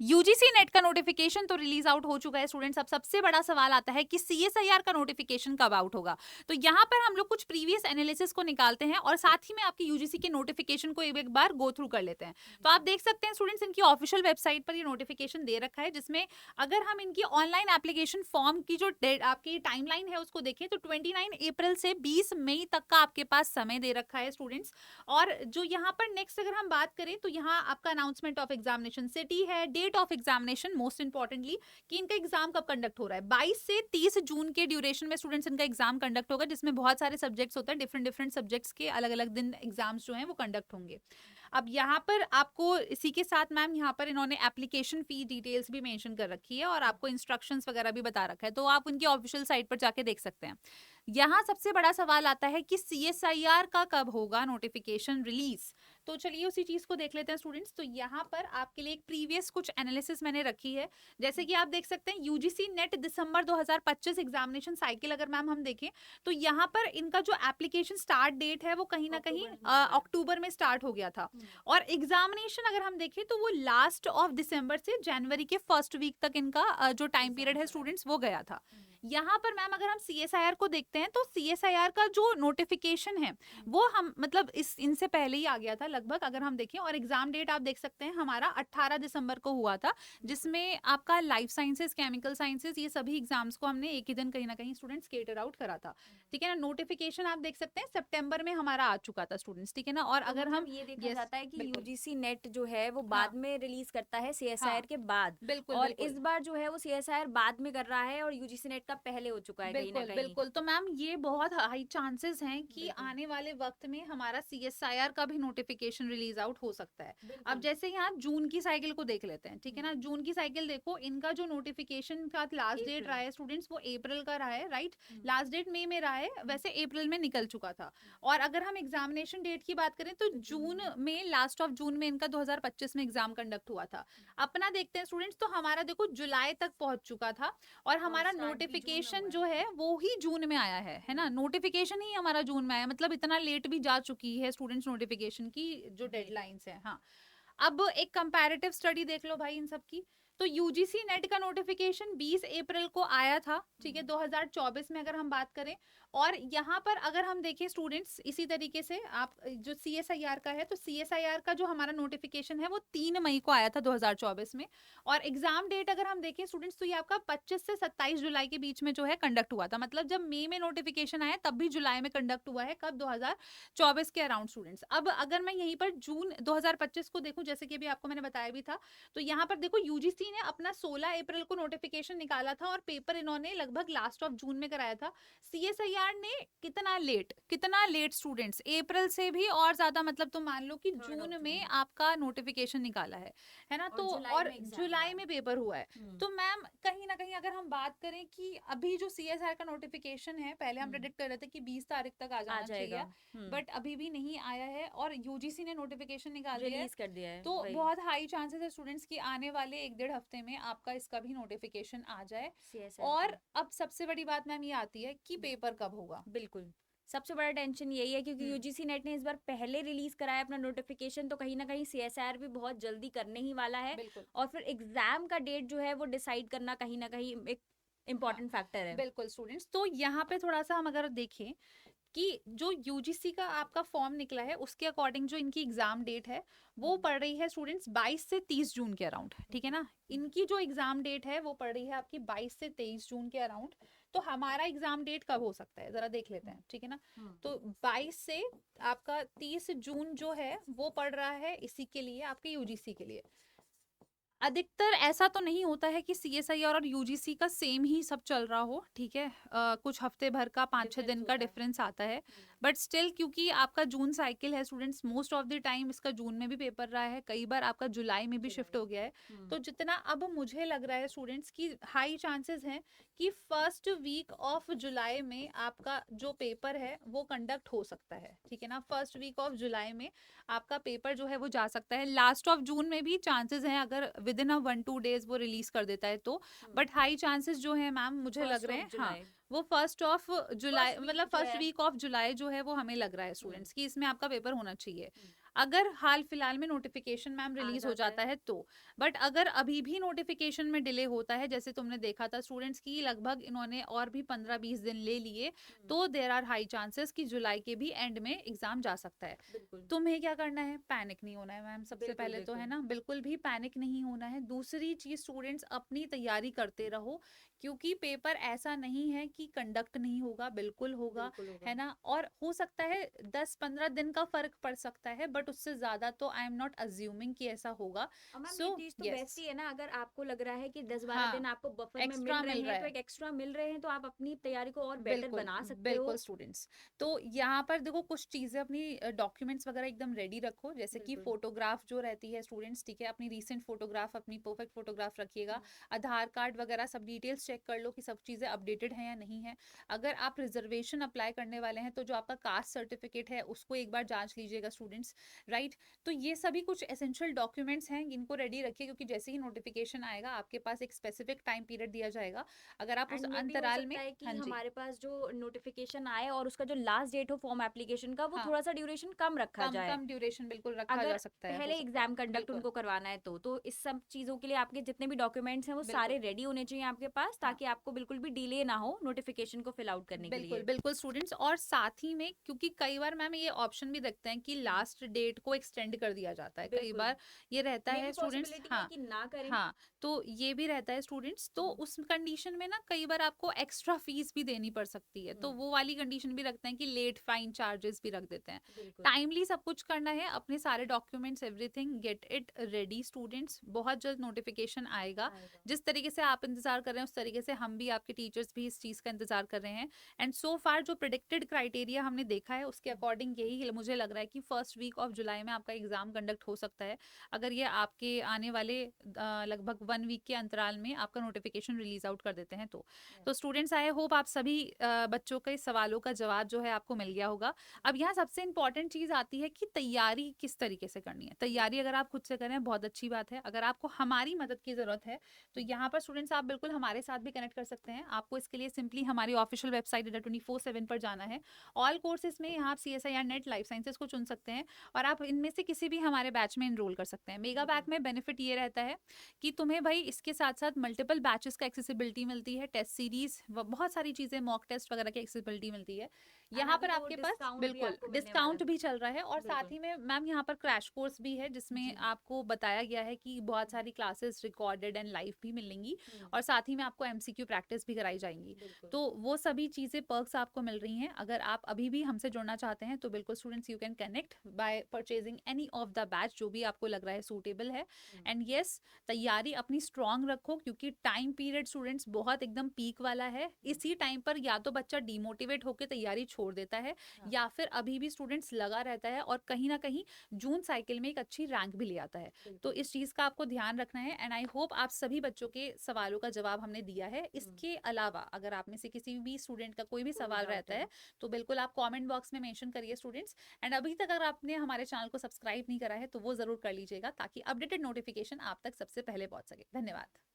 UGC net का notification तो release out हो चुका है स्टूडेंट्स। अब सबसे बड़ा सवाल आता है कि सीएसआईआर का नोटिफिकेशन कब आउट होगा। तो यहाँ पर हम लोग कुछ प्रीवियस एनालिसिस को निकालते हैं और साथ ही में आपकी यूजीसी के नोटिफिकेशन को एक बार गो थ्रू कर लेते हैं। तो आप देख सकते हैं स्टूडेंट्स, इनकी ऑफिशियल वेबसाइट पर ये नोटिफिकेशन दे रखा है, जिसमें अगर हम इनकी ऑनलाइन एप्लीकेशन फॉर्म की जो आपकी टाइमलाइन है उसको देखें तो 29 अप्रैल से 20 मई तक का आपके पास समय दे रखा है स्टूडेंट्स। और जो यहाँ पर नेक्स्ट अगर हम बात करें तो यहाँ आपका अनाउंसमेंट ऑफ एग्जामिनेशन सिटी है, date of examination most importantly कि इनका एग्जाम कब कंडक्ट हो रहा है। 22 से 30 जून के ड्यूरेशन में स्टूडेंट्स इनका एग्जाम कंडक्ट होगा, जिसमें बहुत सारे सब्जेक्ट्स होते हैं, डिफरेंट डिफरेंट सब्जेक्ट्स के अलग अलग दिन एग्जाम्स जो हैं वो कंडक्ट होंगे। अब यहाँ पर आपको इसी के साथ मैम यहाँ पर इन्होंने एप्लीकेशन फी डिटेल्स भी मेंशन कर रखी है और आपको इंस्ट्रक्शंस वगैरह भी बता रखा है, तो आप उनकी ऑफिशियल साइट पर जाके देख सकते हैं। यहाँ सबसे बड़ा सवाल आता है कि सीएसआईआर का कब होगा नोटिफिकेशन रिलीज। तो चलिए उसी चीज को देख लेते हैं स्टूडेंट्स। तो यहाँ पर आपके लिए एक प्रीवियस कुछ एनालिसिस मैंने रखी है, जैसे कि आप देख सकते हैं यूजीसी नेट दिसंबर 2025 एग्जामिनेशन साइकिल अगर मैम हम देखें तो यहाँ पर इनका जो एप्लीकेशन स्टार्ट डेट है वो कहीं ना कहीं अक्टूबर में स्टार्ट हो गया था। और एग्जामिनेशन अगर हम देखें तो वो लास्ट ऑफ दिसंबर से जनवरी के फर्स्ट वीक तक इनका जो टाइम पीरियड है स्टूडेंट्स वो गया था। यहाँ पर मैम अगर हम सीएसआईआर को देखते हैं तो सीएसआईआर का जो नोटिफिकेशन है वो हम मतलब इस इनसे पहले ही आ गया था लगभग अगर हम देखें। और एग्जाम डेट आप देख सकते हैं हमारा 18 दिसंबर को हुआ था, जिसमें आपका लाइफ साइंसेस, केमिकल साइंसेस, ये सभी एग्जाम्स को हमने एक ही दिन कहीं ना कहीं स्टूडेंट्स कैटर आउट करा था। ठीक है ना। नोटिफिकेशन आप देख सकते हैं सितंबर में हमारा आ चुका था स्टूडेंट्स। ठीक है ना। और तो अगर हम ये देखा यस जाता है कि बिल्कुल यूजीसी नेट जो है वो हाँ बाद में रिलीज करता है हाँ सीएसआईआर के बाद, बिल्कुल और बिल्कुल इस बार जो है वो सीएसआईआर बाद में कर रहा है और यूजीसी नेट का पहले हो चुका है कहीं ना बिल्कुल कहीं। बिल्कुल। तो मैम ये बहुत हाई चांसेस हैं कि बिल्कुल आने वाले वक्त में हमारा सीएसआईआर का भी नोटिफिकेशन रिलीज आउट हो सकता है। अब बिल्कुल। जैसे यहाँ जून की साइकिल को देख लेते हैं। ठीक है ना। जून की साइकिल देखो, इनका जो नोटिफिकेशन का लास्ट डेट रहा अप्रैल। है स्टूडेंट्स वो अप्रैल का रहा है, राइट। लास्ट डेट मई में रहा है, वैसे अप्रैल में निकल चुका था। और अगर हम एग्जामिनेशन डेट की बात करें तो जून में, लास्ट ऑफ जून में इनका 2025 में एग्जाम कंडक्ट हुआ था। अपना देखते हैं स्टूडेंट्स, तो हमारा देखो जुलाई तक पहुंच चुका था और और हमारा स्टार्ट भी जून में नोटिफिकेशन हुआ जो है वो ही जून में आया है ना। नोटिफिकेशन ही हमारा जून में आया, मतलब इतना लेट भी जा चुकी है स्टूडेंट्स नोटिफिकेशन की जो डेट। डेडलाइंस है। हाँ। अब एक कंपैरेटिव स्टडी देख लो भाई इन सब की। तो यूजीसी नेट का नोटिफिकेशन 20 अप्रैल को आया था, ठीक है, 2024 में अगर हम बात करें। और यहाँ पर अगर हम देखें स्टूडेंट्स इसी तरीके से आप जो सीएसआईआर का है, तो सीएसआईआर का जो हमारा नोटिफिकेशन है वो 3 मई को आया था 2024 में। और एग्जाम डेट अगर हम देखें स्टूडेंट्स तो ये आपका 25 से 27 जुलाई के बीच में जो है कंडक्ट हुआ था। मतलब जब मई में नोटिफिकेशन आया तब भी जुलाई में कंडक्ट हुआ है, कब 2024 के अराउंड स्टूडेंट्स। अब अगर मैं यहीं पर जून 2025 को देखूं, जैसे कि अभी आपको मैंने बताया भी था, तो यहाँ पर देखो यूजीसी ने अपना 16 अप्रैल को नोटिफिकेशन निकाला था और पेपर इन्होंने लगभग लास्ट ऑफ जून में कराया था। सीएसआईआर ने कितना लेट स्टूडेंट्स, अप्रैल से भी और ज्यादा, मतलब तुम मान लो कि थर्ड ऑफ जून जून में आपका नोटिफिकेशन निकाला है ना। और तो जुलाई और में एग्जाम हुआ जुलाई है। में पेपर हुआ है। हम्म। तो मैम कहीं ना कहीं अगर हम बात करें कि अभी जो सीएसआर का नोटिफिकेशन है, पहले हम हम्म। प्रेडिक्ट कर रहे थे कि 20 तारीख तक आ आ जाना जाएगा। चाहिए, बट अभी भी नहीं आया है और यूजीसी ने नोटिफिकेशन निकाल दिया है। रिलीज कर दिया है तो वही बहुत हाई चांसेस है स्टूडेंट्स की आने वाले 1 डेढ़ हफ्ते में आपका इसका भी नोटिफिकेशन आ जाए। सीएसआईआर का। और अब सबसे बड़ी बात मैम ये आती है कि पेपर कब होगा। बिल्कुल। सबसे बड़ा टेंशन यही है क्योंकि हम्म यूजीसी नेट ने इस बार पहले रिलीज कराया अपना नोटिफिकेशन, तो कहीं ना कहीं सीएसआईआर भी बहुत जल्दी करने ही वाला है। बिल्कुल और फिर एग्जाम का डेट जो है वो डिसाइड करना कहीं ना कहीं एक हाँ इम्पॉर्टेंट फैक्टर है। बिल्कुल स्टूडेंट्स। तो यहाँ पे थोड़ा सा हम अगर देखें कि जो यूजीसी का आपका फॉर्म निकला है उसके अकॉर्डिंग जो इनकी एग्जाम डेट है वो पड़ रही है स्टूडेंट्स 22 से 30 जून के अराउंड। ठीक है ना। इनकी जो एग्जाम डेट है वो पड़ रही है आपकी 22 से 23 जून के अराउंड। तो हमारा एग्जाम डेट कब हो सकता है जरा देख लेते हैं। ठीक है ना। तो 22 से आपका 30 जून जो है वो पड़ रहा है इसी के लिए, आपके यूजीसी के लिए। अधिकतर ऐसा तो नहीं होता है कि सीएसआईआर और यूजीसी का सेम ही सब चल रहा हो। ठीक है। कुछ हफ्ते भर का, 5-6 दिन डिफरेंस का होता है। डिफरेंस आता है। बट स्टिल क्योंकि आपका जून साइकिल है students, most of the time इसका जून में भी पेपर रहा है, कई बार आपका जुलाई में भी शिफ्ट जुलाई। हो गया है। तो जितना अब मुझे लग रहा है स्टूडेंट्स की हाई चांसेस हैं कि फर्स्ट वीक ऑफ जुलाई में आपका जो पेपर है वो कंडक्ट हो सकता है। ठीक है ना। फर्स्ट वीक ऑफ जुलाई में आपका पेपर जो है वो जा सकता है। लास्ट ऑफ जून में भी चांसेस हैं अगर विद इन अ 1-2 डेज वो रिलीज कर देता है तो। बट हाई चांसेस जो है मैम मुझे लग फर्स्ट रहे ऑफ हैं, हाँ, जुलाई। वो first of July first week मतलब जो फर्स्ट है। वीक ऑफ जुलाई जो है वो हमें लग रहा है स्टूडेंट्स की इसमें आपका पेपर होना चाहिए। अगर हाल फिलहाल में नोटिफिकेशन मैम आ रिलीज हो जाता है। जाता है तो। बट अगर अभी भी नोटिफिकेशन में डिले होता है, जैसे तुमने देखा था स्टूडेंट्स की लगभग इन्होंने और भी 15-20 दिन ले लिए, हुँ, तो देर आर हाई चांसेस कि जुलाई के भी एंड में एग्जाम जा सकता है। बिल्कुल। तुम्हें क्या करना है, पैनिक नहीं होना है मैम, सबसे बिल्कुल, पहले तो है बिल्कुल। ना, बिल्कुल भी पैनिक नहीं होना है। दूसरी चीज, स्टूडेंट्स अपनी तैयारी करते रहो, क्योंकि पेपर ऐसा नहीं है कि कंडक्ट नहीं होगा, बिल्कुल होगा, बिल्कुल होगा। है ना। और हो सकता है 10-15 दिन का फर्क पड़ सकता है, बट उससे ज्यादा तो आई एम नॉट अज्यूमिंग कि ऐसा होगा। और मैम ये सो चीज़ तो बेस्ट यस, ही है ना, अगर आपको लग रहा है कि 10-12 हाँ, दिन आपको बफर में मिल एक्स्ट्रा रहे मिल रहा हैं, तो है। एक एक्स्ट्रा मिल रहे हैं, तो आप अपनी तैयारी को और बेटर बिल्कुल, बना सकते हो। बिल्कुल स्टूडेंट्स। तो यहाँ पर देखो कुछ चीज़ें अपनी डॉक्यूमेंट्स वगैरह एकदम रेडी रखो, जैसे कि बिल्कुल। फ़ोटोग्राफ जो रहती है स्टूडेंट्स, ठीक है, अपनी रीसेंट फ़ोटोग्राफ, अपनी परफेक्ट फ़ोटोग्राफ रखिएगा। हुँ, आधार कार्ड वगैरह सब डिटेल्स चेक कर लो कि सब चीज़ें अपडेटेड हैं या नहीं है। अगर आप रिजर्वेशन अप्लाई करने वाले हैं तो जो आपका कास्ट सर्टिफिकेट है उसको एक बार जाँच लीजिएगा स्टूडेंट्स, राइट? तो ये सभी कुछ एसेंशियल डॉक्यूमेंट्स हैं, इनको रेडी रखिए, क्योंकि जैसे ही नोटिफिकेशन आएगा आपके पास एक स्पेसिफिक टाइम पीरियड दिया जाएगा। अगर आप उस एंड ये भी हो अंतराल सकता में, है हाँ कि जी, हमारे पास जो नोटिफिकेशन आए और उसका जो लास्ट डेट हो फॉर्म एप्लीकेशन का, वो हाँ, थोड़ा-सा ड्यूरेशन कम रखा कम जाए। कम ड्यूरेशन बिल्कुल रखा जा अगर सकता है, हो पहले सकता है। एग्जाम कंडक्ट बिल्कुल, उनको करवाना है तो इस सब चीज़ों के लिए आपके जितने भी डॉक्यूमेंट्स हैं वो बिल्कुल, सारे रेडी होने चाहिए आपके पास, हाँ। ताकि आपको बिल्कुल भी डिले ना हो नोटिफिकेशन को फिल आउट करने के बिल्कुल, लिए। बिल्कुल स्टूडेंट्स, और साथ ही में क्योंकि कई बार मैम ये ऑप्शन भी रखते हैं कि हुँ, लास्ट डेट को एक्सटेंड कर दिया जाता है। कई बिल्कुल। बार ये रहता ये है भी स्टूडेंट्स, पॉसिबिलिटी है हाँ, कि ना करें। हाँ, तो ये भी रहता है स्टूडेंट्स, तो हुँ, उस कंडीशन में ना कई बार आपको एक्स्ट्रा फीस भी देनी पड़ सकती है। हुँ, तो वो वाली कंडीशन भी रखते हैं कि लेट फाइन चार्जेस भी रख देते हैं। बिल्कुल, टाइमली सब कुछ करना है, अपने सारे documents everything get it ready students. बहुत जल्द नोटिफिकेशन आएगा। आएगा। जिस तरीके से आप इंतजार कर रहे हैं उस तरीके से हम भी, आपके टीचर्स भी इस चीज़ का इंतजार कर रहे हैं। एंड सो फार जो प्रिडिक्टेड क्राइटेरिया हमने देखा है उसके हुँ, अकॉर्डिंग यही मुझे लग रहा है कि फर्स्ट वीक ऑफ जुलाई में आपका एग्जाम कंडक्ट हो सकता है, अगर ये आपके आने वाले लगभग 1 वीक के अंतराल में आपका नोटिफिकेशन रिलीज आउट कर देते हैं तो यस, स्टूडेंट्स, आई होप आप सभी बच्चों के सवालों का जवाब जो है आपको मिल गया होगा। अब यहाँ सबसे इंपॉर्टेंट चीज आती है कि तैयारी किस तरीके से करनी है। तैयारी बिल्कुल, अगर आप खुद से करें बहुत अच्छी बात है, अगर आपको हमारी मदद की जरूरत है तो हुँ, यहाँ पर स्टूडेंट्स आप बिल्कुल हमारे साथ भी कनेक्ट कर सकते हैं। आपको इसके लिए सिंपली हमारी ऑफिशियल वेबसाइट 24/7 पर जाना है। ऑल कोर्सेज में यहाँ आप CSIR नेट लाइफ साइंसेज को चुन सकते हैं और आप इनमें से किसी भी हमारे बैच में एनरोल कर सकते हैं। मेगा बिल्कुल, बैच में बेनिफिट ये रहता है कि तुम्हें भाई इसके साथ साथ मल्टीपल बैचेस का एक्सेसिबिलिटी मिलती है, टेस्ट सीरीज, बहुत सारी चीजें, मॉक टेस्ट वगैरह की एक्सेसिबिलिटी मिलती है। एंड यहाँ अभी पर तो आपके पास डिस्काउंट भी बिल्कुल आपको मिलने वाला डिस्काउंट है। भी चल रहा है, और साथ बिल्कुल, ही में मैम यहाँ पर क्रैश कोर्स भी है जिसमें जी, आपको बताया गया है कि बहुत हुँ, सारी क्लासेस रिकॉर्डेड एंड लाइव भी मिलेंगी, हुँ, और साथ ही में आपको MCQ प्रैक्टिस भी कराई जाएंगी। बिल्कुल, तो वो सभी चीज़ें पर्क्स आपको मिल रही हैं। अगर आप अभी भी हमसे जुड़ना चाहते हैं तो बिल्कुल students, you can connect bye purchasing any of the batch जो भी आपको लग रहा है सूटेबल है। हुँ, एंड यस, तैयारी अपनी स्ट्रांग रखो, क्योंकि टाइम पीरियड स्टूडेंट्स बहुत एकदम पीक वाला है। हुँ, इसी टाइम पर या तो बच्चा डिमोटिवेट होकर तैयारी छोड़ देता है, हाँ, या फिर अभी भी स्टूडेंट्स लगा रहता है और कहीं ना कहीं जून साइकिल में एक अच्छी रैंक भी ले आता है। तो बिल्कुल, इस चीज़ का आपको ध्यान रखना है। एंड आई होप आप सभी बच्चों के सवालों का जवाब हमने दिया है। हुँ, इसके अलावा अगर आप में से किसी भी स्टूडेंट का कोई भी कोई सवाल डाउट रहता है। है तो बिल्कुल आप कमेंट बॉक्स में मेंशन करिए स्टूडेंट्स। एंड अभी तक अगर आपने हमारे चैनल को सब्सक्राइब नहीं करा है तो वो ज़रूर कर लीजिएगा, ताकि अपडेटेड नोटिफिकेशन आप तक सबसे पहले पहुंच सके। धन्यवाद।